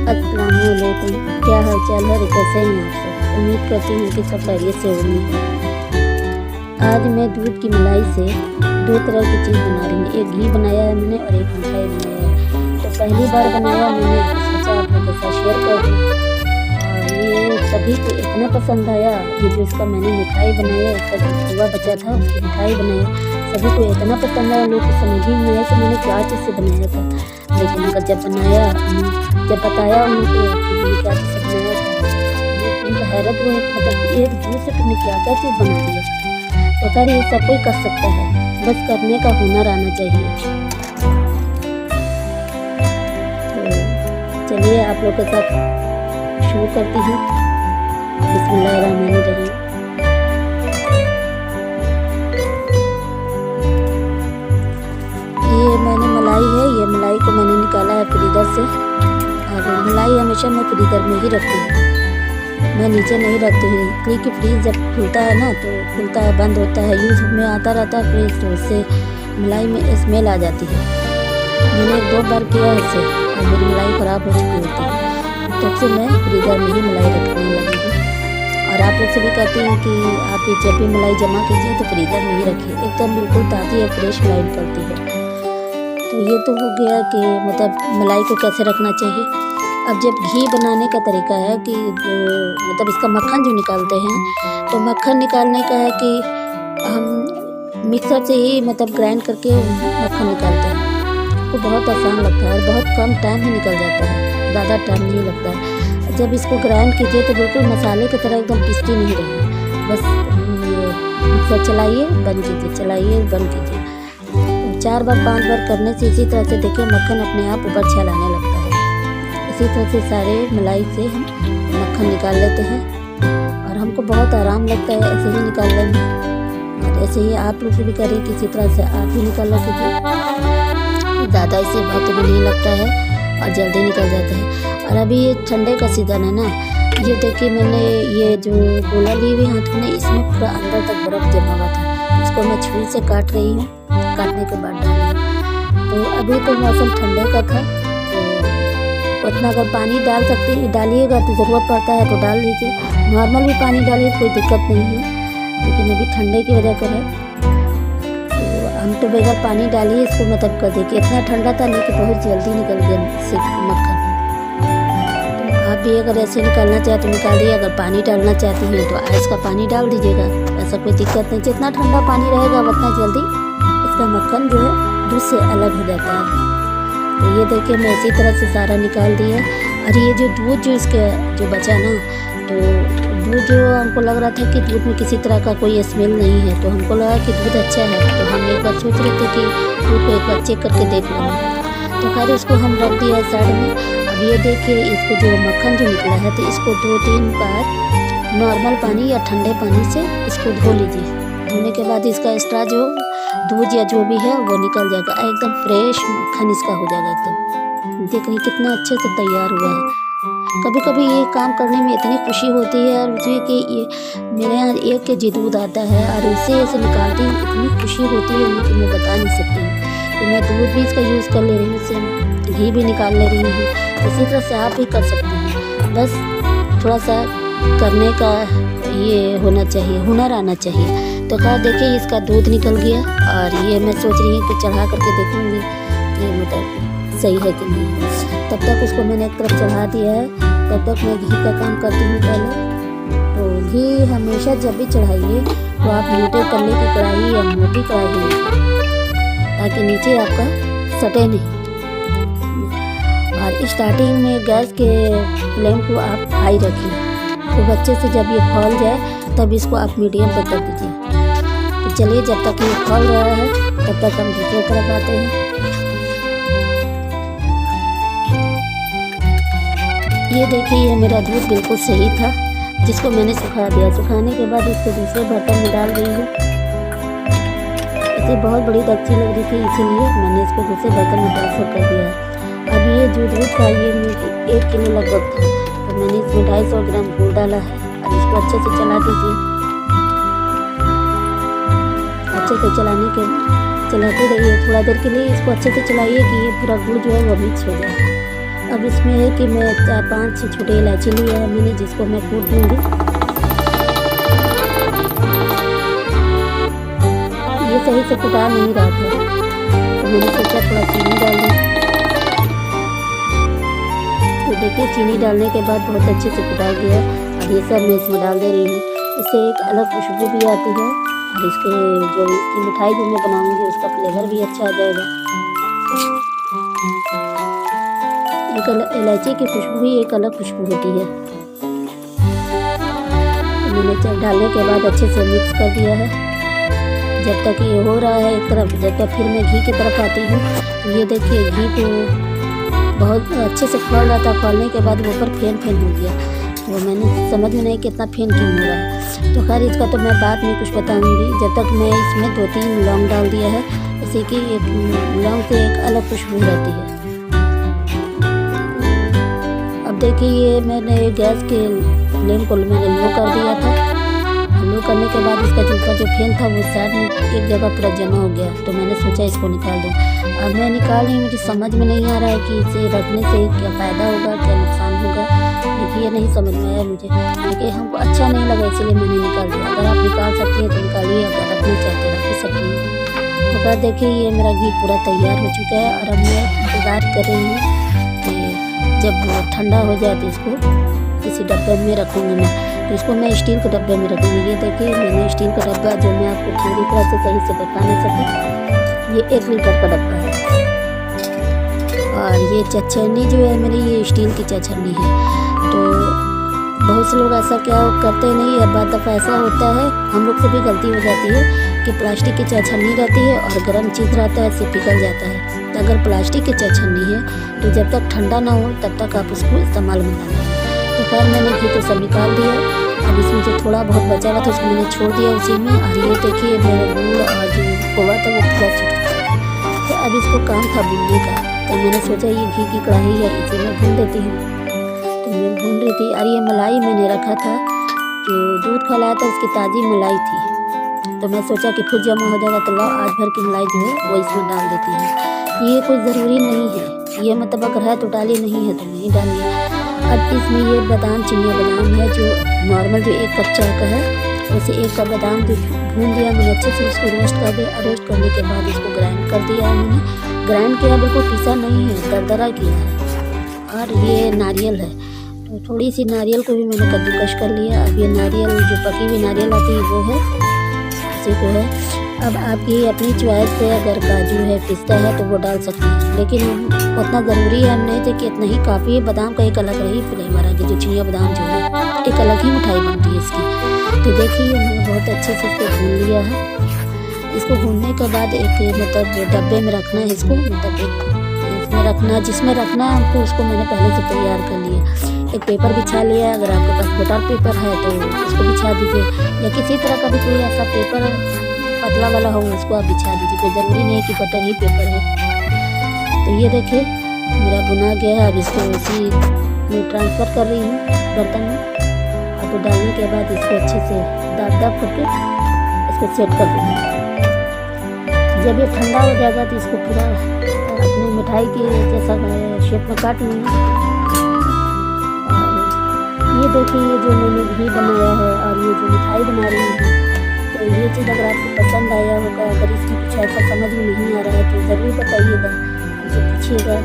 अस्सलामुअलैकुम। क्या हाल चाल है, कैसे हैं आप सब? उम्मीद करती हूँ कि सब खैरियत से होंगे। आज मैं दूध की मलाई से दो तरह की चीज़ बना रही हूँ। एक घी बनाया है मैंने और एक मिठाई बनाया है। तो पहली बार बनाया मैंने, सोचा आप लोगों के साथ शेयर कर दूँ। और ये सभी को इतना पसंद आया कि जो इसका मैंने मिठाई बनाया, इसका जो खोआ बचा था उसकी मिठाई बनाया, सभी को इतना पसंद आया। लोग को समझ ही नहीं आया कि मैंने क्या चीज़ से बनाया था। लेकिन अगर जब बताया उनको कि ये क्या चीज़ से बनाया था, उनका हैरत हुई। मतलब एक दूध से तुमने क्या क्या चीज़ बना दी है। तो खैर ये सब कोई कर सकता है, बस करने का हुनर आना चाहिए। तो चलिए आप लोग के साथ शुरू करती हूँ। बिस्मिल्लाहिर्रहमानिर्रहीम। ये मैंने मलाई है, ये मलाई को मैंने निकाला है फ्रीज़र से। और मलाई हमेशा मैं फ्रीज़र में ही रखती हूँ, मैं नीचे नहीं रखती हूँ, क्योंकि फ्रीज जब खुलता है ना तो खुलता है बंद होता है, यूज़ में आता रहता है फ्रीज, तो उससे मलाई में स्मेल आ जाती है। मैंने 2 बार किया ऐसे और मेरी मलाई ख़राब हो चुकी होती है। तब से मैं फ्रीज़र में ही मलाई रखने लगी हूँ। और आप लोग से भी कहती हूँ कि आप भी जब भी मलाई जमा कीजिए तो फ्रीज़र में ही रखिए, एकदम बिल्कुल ताज़ी और फ्रेश मलाई निकलती है। तो ये तो हो गया कि मतलब मलाई को कैसे रखना चाहिए। अब जब घी बनाने का तरीका है कि जो मतलब इसका मक्खन जो निकालते हैं, तो मक्खन निकालने का है कि हम मिक्सर से ही मतलब ग्राइंड करके मक्खन निकालते हैं। तो बहुत आसान लगता है और बहुत कम टाइम में निकल जाता है, ज़्यादा टाइम नहीं लगता है। जब इसको ग्राइंड कीजिए तो बिल्कुल मसाले की तरह एकदम पिसती नहीं रही, बस मिक्सर चलाइए बंद कीजिए, चलाइए बंद कीजिए। 4 बार 5 बार करने से इसी तरह से देखिए मक्खन अपने आप ऊपर छलाने लगता है। इसी तरह से सारे मलाई से हम मक्खन निकाल लेते हैं और हमको बहुत आराम लगता है ऐसे ही निकालने में। और ऐसे ही आप लोग भी करें, किसी तरह से आप भी निकाल कीजिए। ज़्यादा इसे वक्त भी नहीं लगता है और जल्दी निकल जाता है। और अभी ये ठंडे का सीज़न है ना, ये देखिए मैंने ये जो गोला ली हुई हाथ में, इसमें पूरा अंदर तक बर्फ़ जमा हुआ था। इसको मैं छुरी से काट रही हूँ, काटने के बाद डाली। तो अभी तो मौसम ठंडे का था, तो उतना अगर पानी डाल सकते हैं डालिएगा तो ज़रूरत पड़ता है तो डाल दीजिए, नॉर्मल भी पानी डालिए कोई दिक्कत नहीं है। लेकिन अभी ठंडे की वजह कर है तो हम तो बगैर पानी डालिए इसको मतलब कर देखिए। इतना ठंडा था नहीं कि बहुत जल्दी निकल गया इससे मक्खन। तो आप भी अगर ऐसे निकालना चाहे तो निकालिए, अगर पानी डालना चाहती हैं तो आइस का पानी डाल दीजिएगा, ऐसा कोई दिक्कत नहीं। जितना ठंडा पानी रहेगा उतना जल्दी इसका मक्खन जो है दूध से अलग हो जाता है। तो ये देखिए मैं इसी तरह से सारा निकाल दिया। और ये जो दूध जो इसके जो बचा ना, तो दूध जो हमको लग रहा था कि दूध में किसी तरह का कोई स्मेल नहीं है, तो हमको लगा कि दूध अच्छा है। तो हम एक बार सोच रहे थे कि दूध को एक बार चेक करके देख लेंगे। तो खैर इसको हम रख दिया साइड में। अब ये देखिए इसको जो मक्खन जो निकला है, तो इसको 2-3 बार नॉर्मल पानी या ठंडे पानी से इसको धो लीजिए। धोने के बाद इसका एक्स्ट्रा जो दूध या जो भी है वो निकल जाएगा, एकदम फ्रेश मक्खन इसका हो जाएगा। एकदम देख रही कितना अच्छे से तैयार हुआ है। कभी कभी ये काम करने में इतनी खुशी होती है मुझे कि ये मेरे यहाँ 1 केजी दूध आता है और इसे ऐसे निकालती हूँ, इतनी खुशी होती है कि मैं बता नहीं सकती हूँ। तो मैं दूध भी इसका यूज़ कर ले रही हूँ, इससे घी भी निकाल ले रही हूँ। इसी तरह से आप भी कर सकते हैं, बस थोड़ा सा करने का ये होना चाहिए, हुनर आना चाहिए। तो खैर देखिए इसका दूध निकल गया और ये मैं सोच रही हूँ कि चढ़ा करके देखूँगी ये मतलब सही है कि नहीं। तब तक उसको मैंने एक तरफ चढ़ा दिया है, तब तक मैं घी का काम करती हूँ पहले। तो घी हमेशा जब भी चढ़ाइए तो आप मोटे तले की कढ़ाई या मोटी कढ़ाई लीजिए, ताकि नीचे आपका सटे नहीं। और स्टार्टिंग में गैस के फ्लेम को आप हाई रखिए, तो बच्चे से जब ये खौल जाए तब इसको आप मीडियम पर कर दीजिए। तो चलिए जब तक ये खौल रहा है तब तक हम दूसरी तरफ आते हैं। ये देखिए ये मेरा दूध बिल्कुल सही था, जिसको मैंने सुखा दिया। सुखाने के बाद इसको दूसरे बर्तन में डाल रही हूँ। इसे बहुत बड़ी दक्षी लग रही थी, इसीलिए मैंने इसको दूसरे बर्तन में ट्रांसफर कर दिया। अब ये जो दूध था ये 1 किलो लगभग था, तो मैंने इसमें 250 ग्राम गुड़ डाला है। अब इसको अच्छे से चला दीजिए। अच्छे से चलाते रहिए थोड़ा देर के लिए, इसको अच्छे से चलाइए कि ये पूरा गुड़ जो है वो मिक्स हो जाए। अब इसमें है कि मैं 4-5 छोटे इलायची लिया है मैंने, जिसको मैं कूट दूँगी। ये सही से कुटा नहीं रहा था, तो मैंने सोचा थोड़ा चीनी डाल दूँ। तो देखिए चीनी डालने के बाद बहुत अच्छे से कुटा गया। अब ये सब मैं इसमें डाल दे रही हूँ। इससे एक अलग खुशबू भी आती है और इसके जो इसकी मिठाई जो मैं बनाऊँगी उसका फ्लेवर भी अच्छा आ जाएगा। एक इलायची की खुशबू भी एक अलग खुशबू होती है। तो मैंने डालने के बाद अच्छे से मिक्स कर दिया है। जब तक ये हो रहा है एक तरफ, जब तक फिर मैं घी की तरफ आती हूँ। तो ये देखिए घी को बहुत अच्छे से खोल रहा था, खोलने के बाद वो ऊपर फेन हो गया। तो मैंने समझ में नहीं कितना फेन क्यों हो रहा है। तो खैर इसका तो मैं बाद में कुछ बताऊँगी। जब तक मैं इसमें 2-3 लौंग डाल दिया है, इसी की एक लौंग से एक अलग खुशबू रहती है। अब देखिए ये मैंने गैस के फ्लेम को मैंने लो कर दिया था। लो करने के बाद इसका जो ऊपर जो फेन था वो साइड में एक जगह पूरा जमा हो गया। तो मैंने सोचा इसको निकाल दूँ। अब मैं निकाल रही, मुझे समझ में नहीं आ रहा है कि इसे रखने से क्या फ़ायदा होगा, क्या नुकसान होगा। देखिए ये नहीं समझ में आया मुझे, क्योंकि हमको अच्छा नहीं लगा, इसीलिए मैंने निकाल दिया। अगर आप निकाल सकती हैं तो निकालिए, अगर रखना चाहते रख भी सकती हैं। तो बाद देखिए ये मेरा घी पूरा तैयार हो चुका है। और अब मैं इंतज़ार कर रही हूँ कि जब वो ठंडा हो जाए तो इसको किसी डब्बे में रखूँगी मैं। तो इसको मैं स्टील के डब्बे में रखूँगी। ये देखिए मैंने स्टील का डब्बा, जो मैं आपको पूरी तरह से सही से बता नहीं सकती, ये 1 लीटर का डब्बा है। और ये चच्छन्नी जो है मेरी, ये स्टील की चच्छन्नी है। तो बहुत से लोग ऐसा क्या करते नहीं है, बाद दफ़ा ऐसा होता है, हम लोग से भी गलती हो जाती है कि प्लास्टिक की चच्छन्नी रहती है और गर्म चीज़ रहता है, इससे पिघल जाता है। तो अगर प्लास्टिक की चच्छन्नी है तो जब तक ठंडा ना हो तब तक आप उसको इस्तेमाल में ना लें। तो खैर मैंने घी तो सब निकाल दिया। अब इसमें जो थोड़ा बहुत बचा हुआ था उसको मैंने छोड़ दिया उसी में। और ये देखिए मेरा गुड़ और जो खोआ था वो पूरा छूट गया। तो अब इसको काम था भूनने का। तो मैंने सोचा ये घी की कढ़ाई है, इसी में भून देती हूँ। तो मैं भून रही थी। और ये मलाई मैंने रखा था, जो दूध खौलाया था उसकी ताज़ी मलाई थी। तो मैं सोचा कि खुद जमा हो जाएगा, तो लो आज भर की मलाई जो है वो इसमें डाल देती हूँ। ये कोई ज़रूरी नहीं है, ये मतलब अगर है तो डालिए, नहीं है तो नहीं डालिए। अब इसमें ये बादाम, चिनिया बादाम है, जो नॉर्मल जो 1 कप चाय का है, उसे 1 कप बादाम भून दिया मैंने अच्छे से। उसको रोस्ट कर दिया। रोस्ट करने के बाद इसको ग्राइंड कर दिया है मैंने। ग्राइंड किया, बिल्कुल पीसा नहीं है, दरदरा किया है। और ये नारियल है, तो थोड़ी सी नारियल को भी मैंने कद्दूकश कर लिया। अब ये नारियल जो पकी हुई नारियल आती है वो है, इसी को है। अब आपकी अपनी चॉइस से, अगर काजू है, पिस्ता है तो वो डाल सकते हैं, लेकिन उतना ज़रूरी है नहीं थे कि इतना ही काफ़ी है। बादाम का एक अलग ही फ्लेवर है, जो चिनिया बादाम जो है एक अलग ही मिठाई बनती है इसकी। तो देखिए मैंने बहुत अच्छे से इसको भून लिया है। इसको भूनने के बाद एक मतलब डब्बे में रखना है इसको, मतलब एक इसमें रखना, जिसमें रखना है हमको, उसको मैंने पहले से तैयार कर लिया। एक पेपर बिछा लिया, अगर आपके पास बटर पेपर है तो उसको बिछा दीजिए, या किसी तरह का भी कोई ऐसा पेपर पतला वाला हो उसको आप बिछा दीजिए। कोई ज़रूरी नहीं है कि बटर ही पेपर है। तो ये देखिए मेरा बुना गया है। अब इसको उसी में ट्रांसफ़र कर रही हूँ बर्तन में। अब डालने के बाद इसको अच्छे से दाब करके इसको सेट कर दूँगी। जब ये ठंडा हो जाएगा तो इसको पूरा अपनी मिठाई की जैसा शेप में काट लूँगी। और ये देखिए ये जो मैंने घी बनाया है और ये जो मिठाई बना रही हूँ, तो ये चीज़ अगर आपको पसंद आया होगा, अगर इसमें कुछ ऐसा समझ में नहीं आ रहा है तो ज़रूर बताइएगा, मुझे पूछिएगा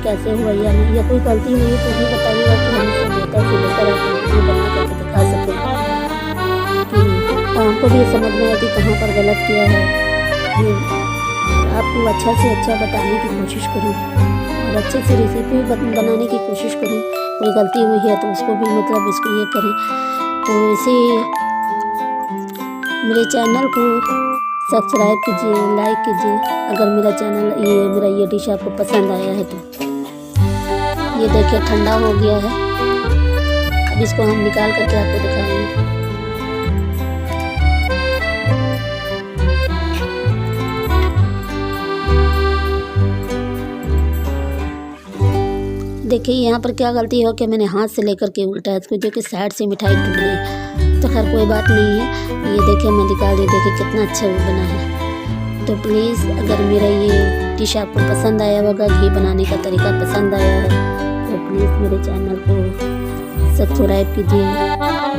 कैसे हुआ या नहीं, या कोई गलती हुई है तो भी बताइएगा कि हम इसे बेहतर से बेहतर आपको वीडियो बना करके दिखा सकें, कि हमको भी समझ में आए कि कहाँ पर गलत किया है। ये आपको अच्छा से अच्छा बताने की कोशिश करूँ और अच्छे से रेसिपी बनाने की कोशिश करूँ। कोई गलती हुई है तो उसको भी मतलब इसको ये करें। तो इसे मेरे चैनल को सब्सक्राइब कीजिए, लाइक कीजिए, अगर मेरा ये डिश आपको पसंद आया है तो। ये देखिए ठंडा हो गया है। अब इसको हम निकाल करके आपको दिखाएंगे। देखिए यहाँ पर क्या गलती हो कि मैंने हाथ से लेकर के उल्टा इसको, जो कि साइड से मिठाई टूट गई। तो खैर कोई बात नहीं है। ये देखिए मैं निकाल दी, देखिए कितना अच्छा वो बना है। तो प्लीज़ अगर मेरा ये डिश आपको पसंद आया होगा, घी बनाने का तरीका पसंद आया है, तो मेरे चैनल को सब्सक्राइब कीजिए।